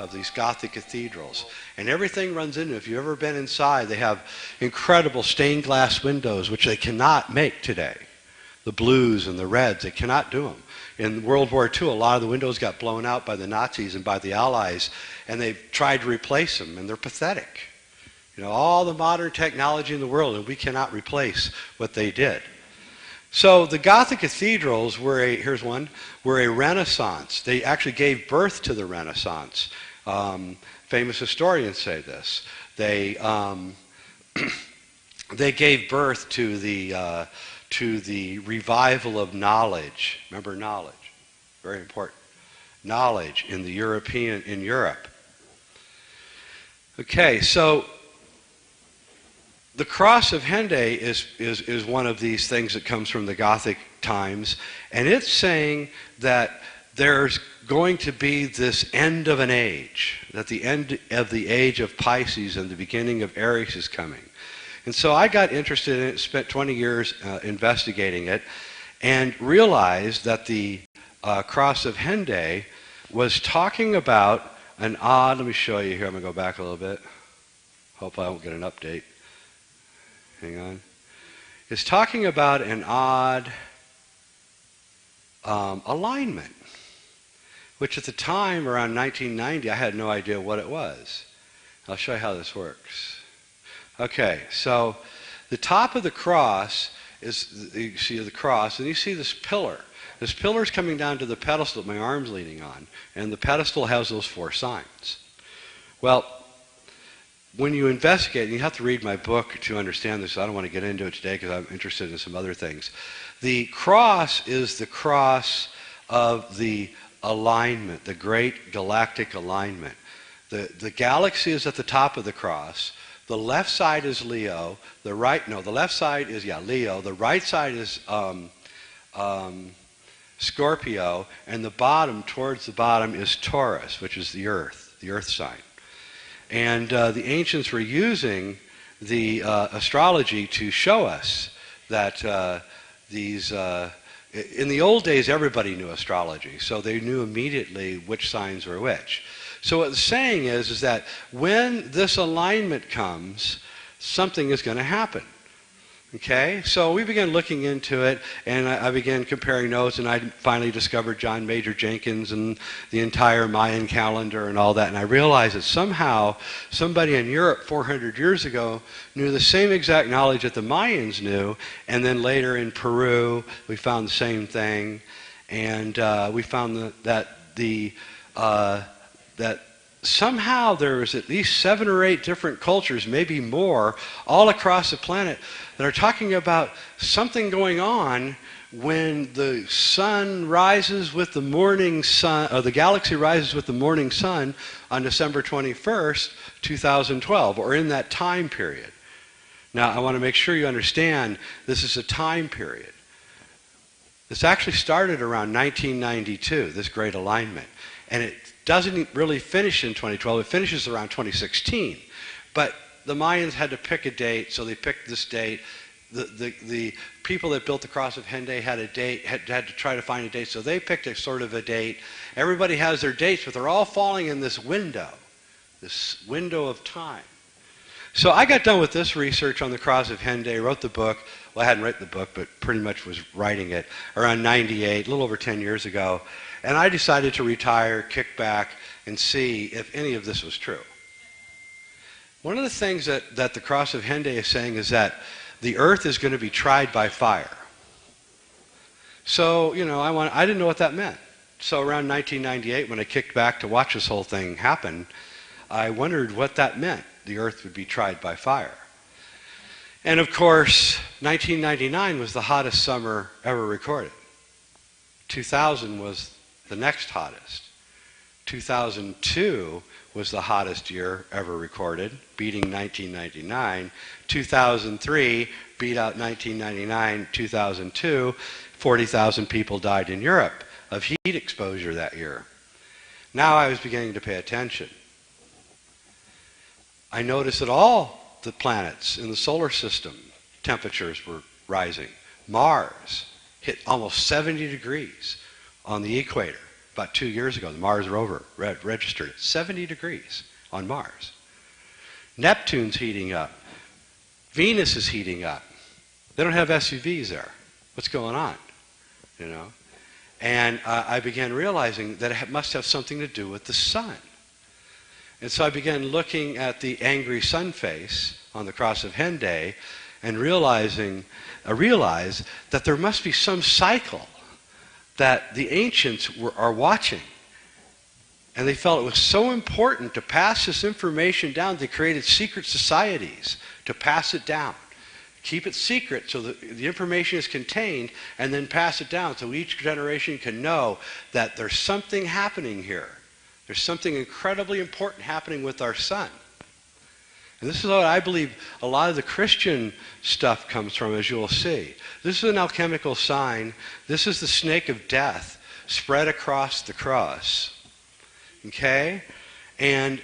of these Gothic cathedrals. And everything runs into it. If you've ever been inside, they have incredible stained glass windows, which they cannot make today. The blues and the reds, they cannot do them. In World War II, a lot of the windows got blown out by the Nazis and by the Allies, and they've tried to replace them, and they're pathetic. You know, all the modern technology in the world, and we cannot replace what they did. So the Gothic cathedrals were here's one, were a Renaissance. They actually gave birth to the Renaissance. Famous historians say this. They gave birth to the revival of knowledge. Remember knowledge, very important. Knowledge in Europe. Okay, so the cross of Henday is one of these things that comes from the Gothic times, and it's saying that there's going to be this end of an age, that the end of the age of Pisces and the beginning of Aries is coming. And so I got interested in it, spent 20 years investigating it, and realized that the cross of Henday was talking about an odd, let me show you here, I'm going to go back a little bit. Hope I won't get an update. Hang on. It's talking about an odd alignment, which at the time, around 1990, I had no idea what it was. I'll show you how this works. Okay, so the top of the cross is, you see the cross, and you see this pillar. This pillar is coming down to the pedestal that my arm's leaning on, and the pedestal has those 4 signs. Well, when you investigate, and you have to read my book to understand this, I don't want to get into it today because I'm interested in some other things. The cross is the cross of the alignment, the great galactic alignment. The galaxy is at the top of the cross. The left side is Leo. The left side is, Leo. The right side is Scorpio. And the bottom, towards the bottom, is Taurus, which is the earth sign. And the ancients were using the astrology to show us that in the old days, everybody knew astrology, so they knew immediately which signs were which. So what it's saying is that when this alignment comes, something is going to happen. Okay, so we began looking into it, and I began comparing notes, and I finally discovered John Major Jenkins and the entire Mayan calendar and all that, and I realized that somehow somebody in Europe 400 years ago knew the same exact knowledge that the Mayans knew, and then later in Peru we found the same thing, and we found that somehow there was at least 7 or 8 different cultures, maybe more, all across the planet that are talking about something going on when the sun rises with the morning sun, or the galaxy rises with the morning sun on December 21st, 2012, or in that time period. Now, I want to make sure you understand this is a time period. This actually started around 1992, this great alignment, and it doesn't really finish in 2012. It finishes around 2016. But the Mayans had to pick a date, so they picked this date. The people that built the Cross of Henday had a date, had to try to find a date, so they picked a sort of a date. Everybody has their dates, but they're all falling in this window of time. So I got done with this research on the Cross of Henday, wrote the book. Well, I hadn't written the book, but pretty much was writing it around 98, a little over 10 years ago. And I decided to retire, kick back, and see if any of this was true. One of the things that the Cross of Henday is saying is that the earth is going to be tried by fire. So, you know, I didn't know what that meant. So around 1998, when I kicked back to watch this whole thing happen, I wondered what that meant. The earth would be tried by fire. And of course, 1999 was the hottest summer ever recorded. 2000 was the next hottest. 2002 was the hottest year ever recorded, beating 1999. 2003 beat out 1999, 2002. 40,000 people died in Europe of heat exposure that year. Now I was beginning to pay attention. I noticed that all the planets in the solar system, temperatures were rising. Mars hit almost 70 degrees on the equator. about 2 years ago. The Mars rover registered at 70 degrees on Mars. Neptune's heating up. Venus is heating up. They don't have SUVs there. What's going on? You know? And I began realizing that it must have something to do with the sun. And so I began looking at the angry sun face on the cross of Henday and realized that there must be some cycle that the ancients are watching. And they felt it was so important to pass this information down. They created secret societies to pass it down. Keep it secret so that the information is contained, and then pass it down so each generation can know that there's something happening here. There's something incredibly important happening with our sun. And this is what I believe a lot of the Christian stuff comes from, as you'll see. This is an alchemical sign. This is the snake of death spread across the cross. Okay? And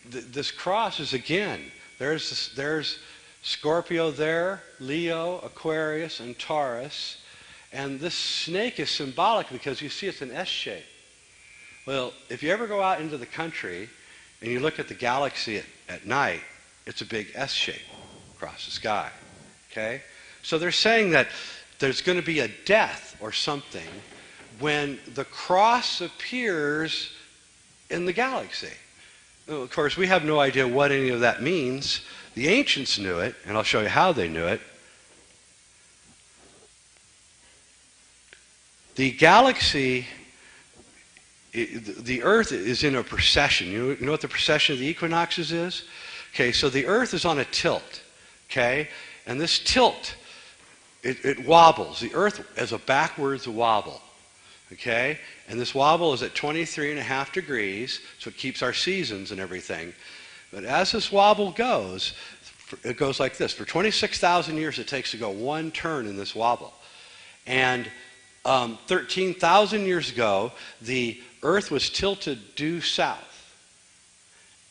this cross is, again, there's Scorpio there, Leo, Aquarius, and Taurus. And this snake is symbolic because you see it's an S shape. Well, if you ever go out into the country and you look at the galaxy at night, it's a big S shape across the sky. Okay? So they're saying that there's going to be a death or something when the cross appears in the galaxy. Well, of course, we have no idea what any of that means. The ancients knew it, and I'll show you how they knew it. The galaxy, the Earth is in a precession. You know what the precession of the equinoxes is? Okay, so the Earth is on a tilt, okay? And this tilt, it wobbles. The Earth is a backwards wobble, okay? And this wobble is at 23.5 degrees, so it keeps our seasons and everything. But as this wobble goes, it goes like this. For 26,000 years it takes to go one turn in this wobble. And 13,000 years ago, the Earth was tilted due south.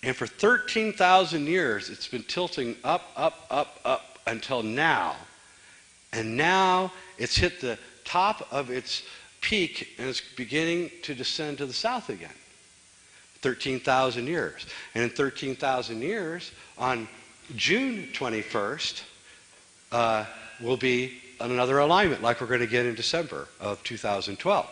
And for 13,000 years, it's been tilting up, up, up, up until now. And now it's hit the top of its peak and it's beginning to descend to the south again. 13,000 years. And in 13,000 years, on June 21st, will be another alignment like we're going to get in December of 2012.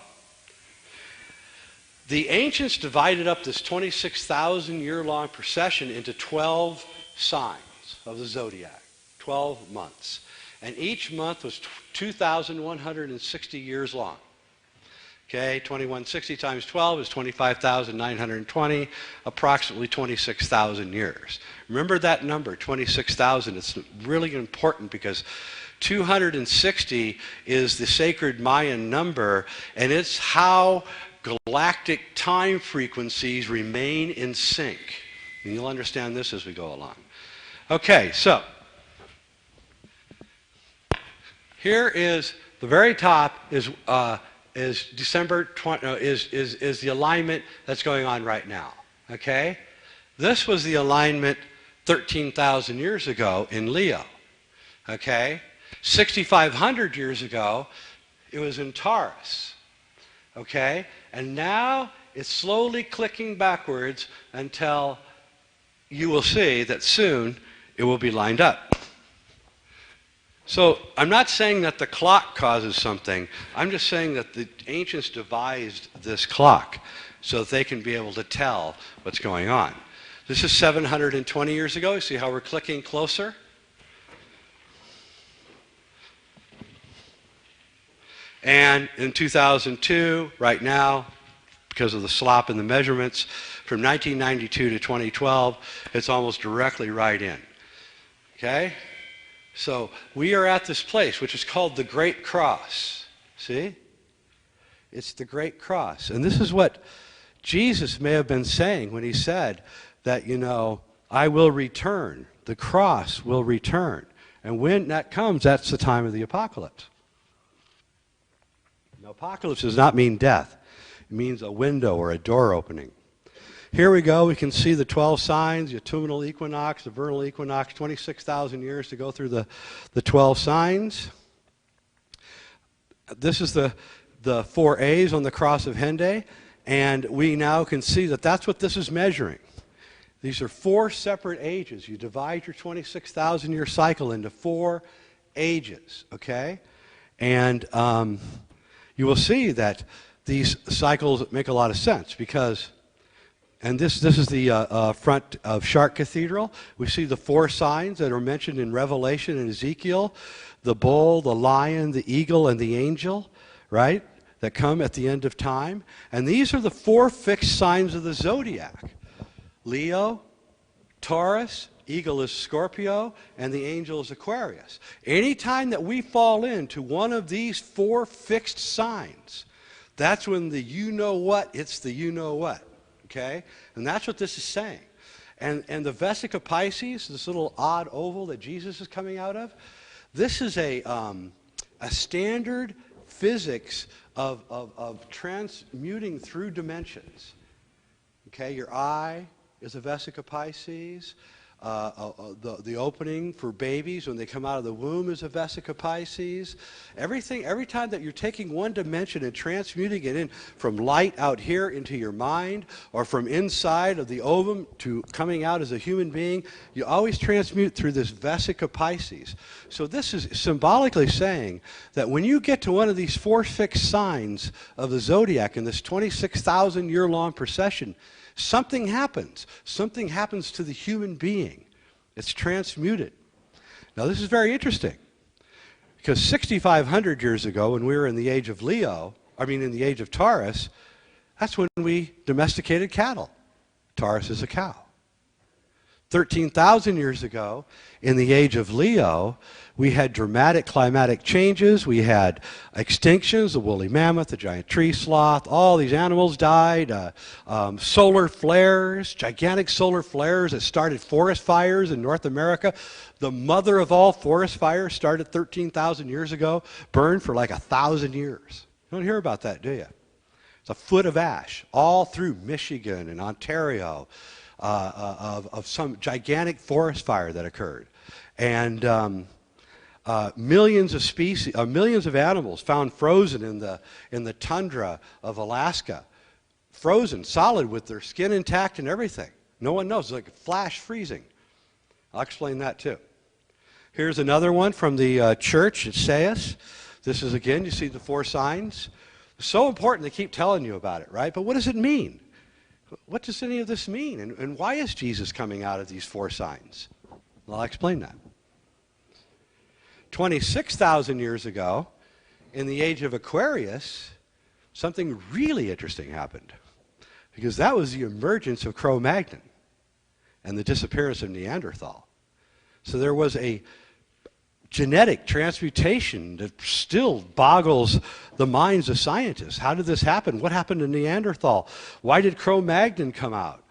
The ancients divided up this 26,000-year-long procession into 12 signs of the zodiac, 12 months. And each month was 2,160 years long. Okay, 2160 times 12 is 25,920, approximately 26,000 years. Remember that number, 26,000. It's really important because 260 is the sacred Mayan number, and it's how galactic time frequencies remain in sync. And you'll understand this as we go along. Okay, so here is the very top is December 20, is the alignment that's going on right now. Okay, this was the alignment 13,000 years ago in Leo. Okay, 6,500 years ago it was in Taurus. Okay, and now it's slowly clicking backwards until you will see that soon it will be lined up. So I'm not saying that the clock causes something. I'm just saying that the ancients devised this clock so that they can be able to tell what's going on. This is 720 years ago. You see how we're clicking closer? And in 2002, right now, because of the slop in the measurements, from 1992 to 2012, it's almost directly right in. Okay? So we are at this place, which is called the Great Cross. See? It's the Great Cross. And this is what Jesus may have been saying when he said that, you know, I will return. The cross will return. And when that comes, that's the time of the apocalypse. Now, apocalypse does not mean death. It means a window or a door opening. Here we go. We can see the 12 signs, the autumnal equinox, the vernal equinox, 26,000 years to go through the 12 signs. This is the 4 A's on the cross of Henday. And we now can see that that's what this is measuring. These are 4 separate ages. You divide your 26,000-year cycle into 4 ages, okay? And you will see that these cycles make a lot of sense because, and this is the front of Shark Cathedral. We see the 4 signs that are mentioned in Revelation and Ezekiel, the bull, the lion, the eagle, and the angel, right, that come at the end of time. And these are the 4 fixed signs of the zodiac. Leo, Taurus, eagle is Scorpio, and the angel is Aquarius. Anytime that we fall into one of these 4 fixed signs, that's when the you-know-what, it's the you-know-what, okay? And that's what this is saying. And the Vesica Pisces, this little odd oval that Jesus is coming out of, this is a standard physics of transmuting through dimensions. Okay, your eye is a Vesica Pisces. The opening for babies when they come out of the womb is a Vesica Pisces. Every time that you're taking one dimension and transmuting it in from light out here into your mind, or from inside of the ovum to coming out as a human being, you always transmute through this Vesica Pisces. So this is symbolically saying that when you get to one of these 4 fixed signs of the zodiac in this 26,000-year-long procession, something happens. Something happens to the human being. It's transmuted. Now this is very interesting because 6,500 years ago when we were in the age of in the age of Taurus, that's when we domesticated cattle. Taurus is a cow. 13,000 years ago, in the age of Leo, we had dramatic climatic changes. We had extinctions, the woolly mammoth, the giant tree sloth, all these animals died. Solar flares, gigantic solar flares that started forest fires in North America. The mother of all forest fires started 13,000 years ago, burned for like 1,000 years. You don't hear about that, do you? It's a foot of ash all through Michigan and Ontario. Of some gigantic forest fire that occurred, and millions of animals found frozen in the tundra of Alaska, frozen solid with their skin intact and everything. No one knows, it's like flash freezing. I'll explain that too. Here's another one from the church at Sais. This is again, you see the 4 signs. It's so important to keep telling you about it, right? But what does it mean? What does any of this mean? And why is Jesus coming out of these 4 signs? Well, I'll explain that. 26,000 years ago, in the age of Aquarius, something really interesting happened. Because that was the emergence of Cro-Magnon and the disappearance of Neanderthal. So there was a genetic transmutation that still boggles the minds of scientists. How did this happen? What happened to Neanderthal? Why did Cro-Magnon come out?